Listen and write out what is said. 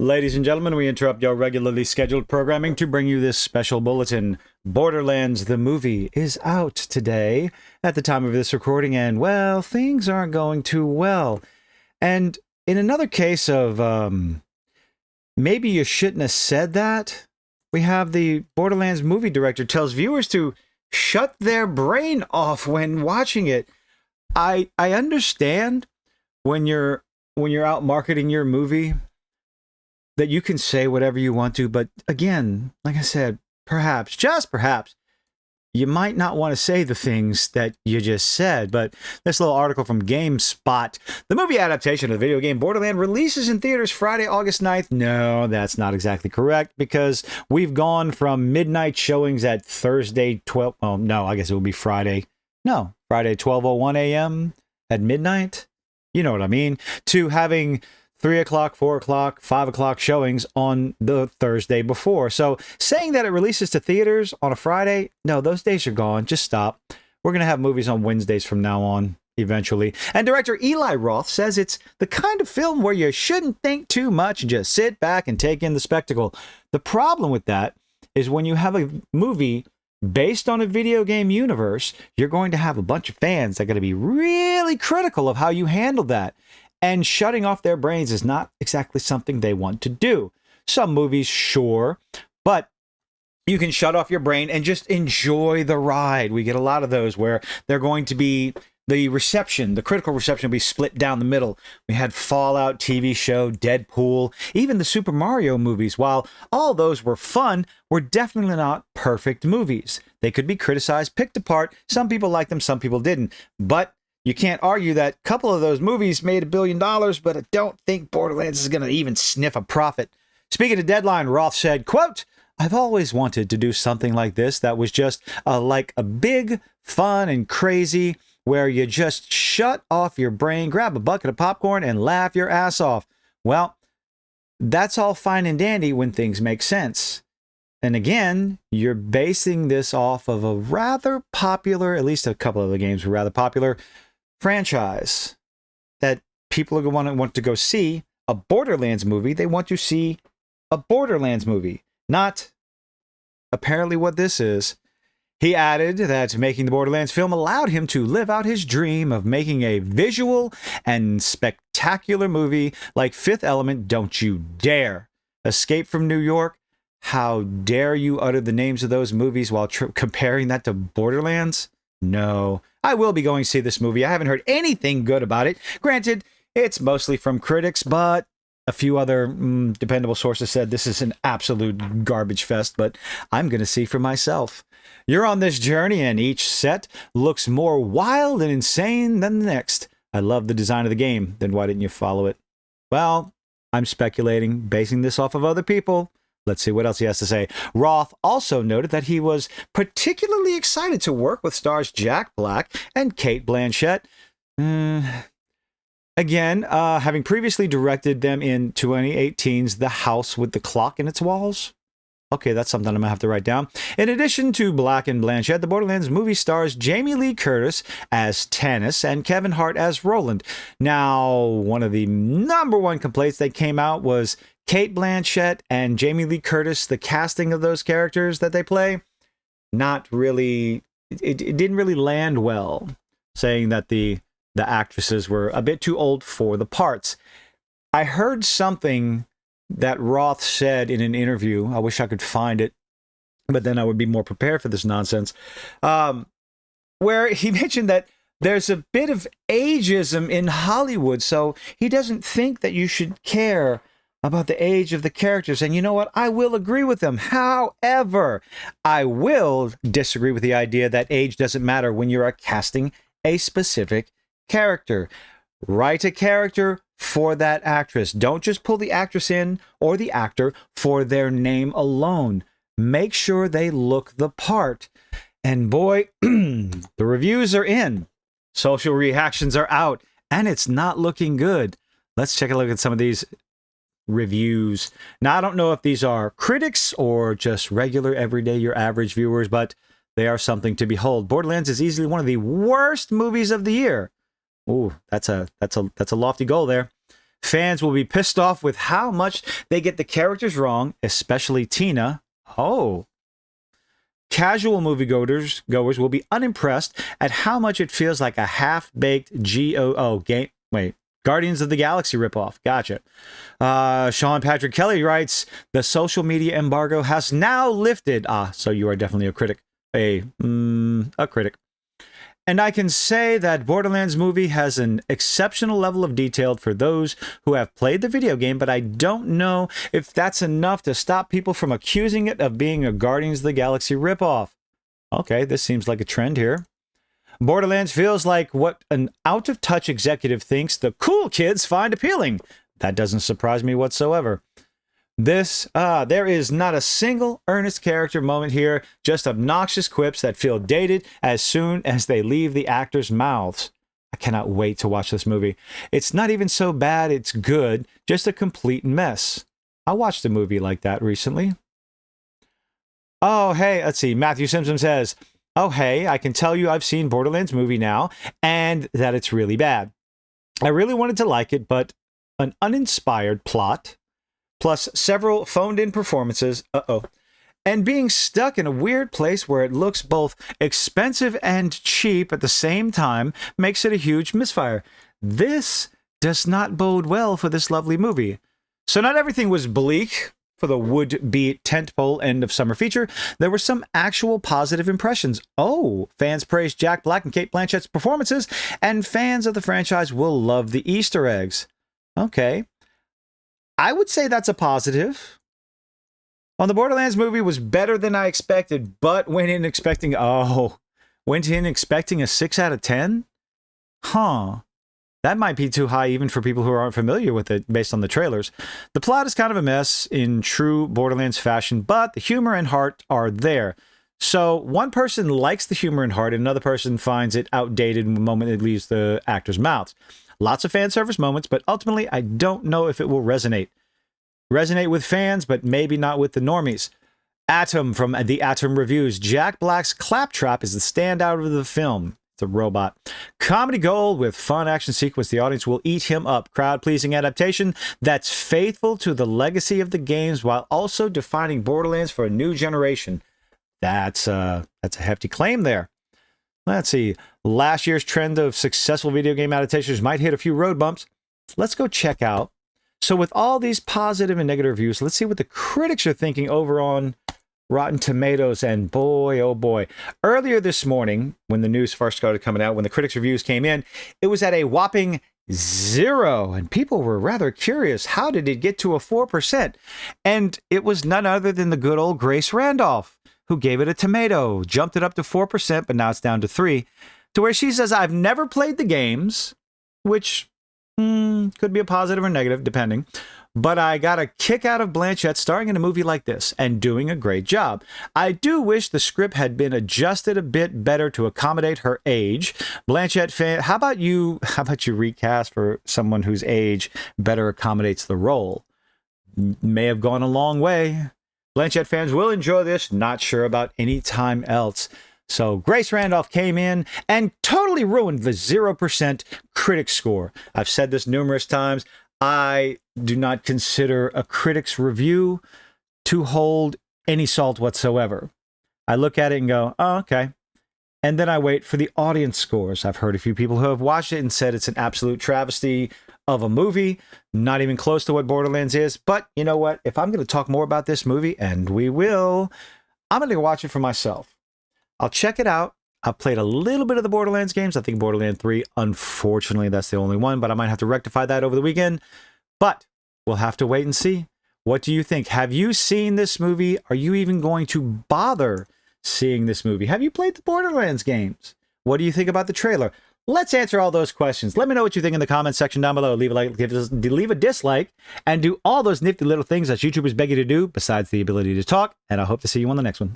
Ladies and gentlemen, we interrupt your regularly scheduled programming to bring you this special bulletin. Borderlands, the movie, is out today at the time of this recording, and, well, things aren't going too well. And in another case of, maybe you shouldn't have said that, we have the Borderlands movie director tells viewers to shut their brain off when watching it. I understand when you're out marketing your movie that you can say whatever you want to, but again, like I said, perhaps, just perhaps, you might not want to say the things that you just said. But this little article from GameSpot, the movie adaptation of the video game Borderlands releases in theaters Friday, August 9th. No, that's not exactly correct, because we've gone from midnight showings at Thursday 12, oh no, I guess it would be Friday. No, Friday 12:01 a.m. at midnight. You know what I mean? To having 3 o'clock, 4 o'clock, 5 o'clock showings on the Thursday before. So saying that it releases to theaters on a Friday, no, those days are gone. Just stop. We're going to have movies on Wednesdays from now on, eventually. And director Eli Roth says it's the kind of film where you shouldn't think too much and just sit back and take in the spectacle. The problem with that is when you have a movie based on a video game universe, you're going to have a bunch of fans that are going to be really critical of how you handle that. And shutting off their brains is not exactly something they want to do. Some movies, sure, but you can shut off your brain and just enjoy the ride. We get a lot of those where they're going to be, the critical reception will be split down the middle. We had Fallout TV show, Deadpool, even the Super Mario movies. While all those were fun, were definitely not perfect movies. They could be criticized, picked apart. Some people liked them, some people didn't. But you can't argue that a couple of those movies made $1 billion, but I don't think Borderlands is going to even sniff a profit. Speaking of Deadline, Roth said, quote, "I've always wanted to do something like this that was just like a big, fun, and crazy, where you just shut off your brain, grab a bucket of popcorn, and laugh your ass off." Well, that's all fine and dandy when things make sense. And again, you're basing this off of a rather popular, at least a couple of the games were rather popular, franchise that people are going to want to go see a Borderlands movie. They want to see a Borderlands movie, not apparently what this is. He added that making the Borderlands film allowed him to live out his dream of making a visual and spectacular movie like Fifth Element, Don't You Dare, Escape from New York. How dare you utter the names of those movies while comparing that to Borderlands? No. I will be going to see this movie. I haven't heard anything good about it. Granted, it's mostly from critics, but a few other dependable sources said this is an absolute garbage fest, but I'm going to see for myself. You're on this journey, and each set looks more wild and insane than the next. I love the design of the game. Then why didn't you follow it? Well, I'm speculating, basing this off of other people. Let's see what else he has to say. Roth also noted that he was particularly excited to work with stars Jack Black and Cate Blanchett. Again, having previously directed them in 2018's The House with the Clock in Its Walls. Okay, that's something I'm going to have to write down. In addition to Black and Blanchett, the Borderlands movie stars Jamie Lee Curtis as Tannis and Kevin Hart as Roland. Now, one of the number one complaints that came out was Cate Blanchett and Jamie Lee Curtis, the casting of those characters that they play, not really, it didn't really land well, saying that the actresses were a bit too old for the parts. I heard something that Roth said in an interview. I wish I could find it, but then I would be more prepared for this nonsense, where he mentioned that there's a bit of ageism in Hollywood, so he doesn't think that you should care about the age of the characters. And you know what? I will agree with him. However, I will disagree with the idea that age doesn't matter when you're casting a specific character. Write a character for that actress. Don't just pull the actress in or the actor for their name alone. Make sure they look the part. And boy, the reviews are in. Social reactions are out. And it's not looking good. Let's take a look at some of these reviews. Now, I don't know if these are critics or just regular, everyday, your average viewers, but they are something to behold. Borderlands is easily one of the worst movies of the year. Ooh, that's a lofty goal there. Fans will be pissed off with how much they get the characters wrong, especially Tina. Oh. Casual moviegoers will be unimpressed at how much it feels like a half-baked Guardians of the Galaxy ripoff. Gotcha. Sean Patrick Kelly writes, the social media embargo has now lifted. So you are definitely a critic. A critic. And I can say that Borderlands movie has an exceptional level of detail for those who have played the video game, but I don't know if that's enough to stop people from accusing it of being a Guardians of the Galaxy ripoff. Okay, this seems like a trend here. Borderlands feels like what an out-of-touch executive thinks the cool kids find appealing. That doesn't surprise me whatsoever. There is not a single earnest character moment here, just obnoxious quips that feel dated as soon as they leave the actors' mouths. I cannot wait to watch this movie. It's not even so bad it's good, just a complete mess. I watched a movie like that recently. Oh, hey, let's see. Matthew Simpson says, oh, hey, I can tell you I've seen Borderlands movie now, and that it's really bad. I really wanted to like it, but an uninspired plot, plus several phoned-in performances, and being stuck in a weird place where it looks both expensive and cheap at the same time makes it a huge misfire. This does not bode well for this lovely movie. So not everything was bleak for the would-be tentpole end of summer feature. There were some actual positive impressions. Oh, fans praised Jack Black and Cate Blanchett's performances, and fans of the franchise will love the Easter eggs. Okay. I would say that's a positive. Well, the Borderlands movie was better than I expected, but went in expecting a 6 out of 10? Huh. That might be too high even for people who aren't familiar with it based on the trailers. The plot is kind of a mess in true Borderlands fashion, but the humor and heart are there. So one person likes the humor and heart, and another person finds it outdated the moment it leaves the actors' mouths. Lots of fan service moments, but ultimately I don't know if it will resonate. Resonate with fans, but maybe not with the normies. Atom from the Atom Reviews. Jack Black's claptrap is the standout of the film. It's a robot. Comedy gold with fun action sequence. The audience will eat him up. Crowd-pleasing adaptation that's faithful to the legacy of the games while also defining Borderlands for a new generation. That's a hefty claim there. Let's see. Last year's trend of successful video game adaptations might hit a few road bumps. Let's go check out. So with all these positive and negative reviews, let's see what the critics are thinking over on Rotten Tomatoes. And boy, oh boy. Earlier this morning, when the news first started coming out, when the critics' reviews came in, it was at a whopping 0. And people were rather curious. How did it get to a 4%? And it was none other than the good old Grace Randolph, who gave it a tomato, jumped it up to 4%, but now it's down to 3%, to where she says, I've never played the games, which could be a positive or negative, depending, but I got a kick out of Blanchett starring in a movie like this and doing a great job. I do wish the script had been adjusted a bit better to accommodate her age. Blanchett fan, how about you recast for someone whose age better accommodates the role? May have gone a long way. Blanchett fans will enjoy this, not sure about any time else. So Grace Randolph came in and totally ruined the 0% critic score. I've said this numerous times. I do not consider a critic's review to hold any salt whatsoever. I look at it and go, oh, okay. And then I wait for the audience scores. I've heard a few people who have watched it and said it's an absolute travesty of a movie, not even close to what Borderlands is. But you know what? If I'm going to talk more about this movie, and we will, I'm going to watch it for myself. I'll check it out. I've played a little bit of the Borderlands games. I think Borderlands 3, unfortunately, that's the only one, but I might have to rectify that over the weekend. But we'll have to wait and see. What do you think? Have you seen this movie? Are you even going to bother seeing this movie? Have you played the Borderlands games? What do you think about the trailer? Let's answer all those questions. Let me know what you think in the comments section down below. Leave a like, leave a dislike, and do all those nifty little things that YouTubers beg you to do besides the ability to talk. And I hope to see you on the next one.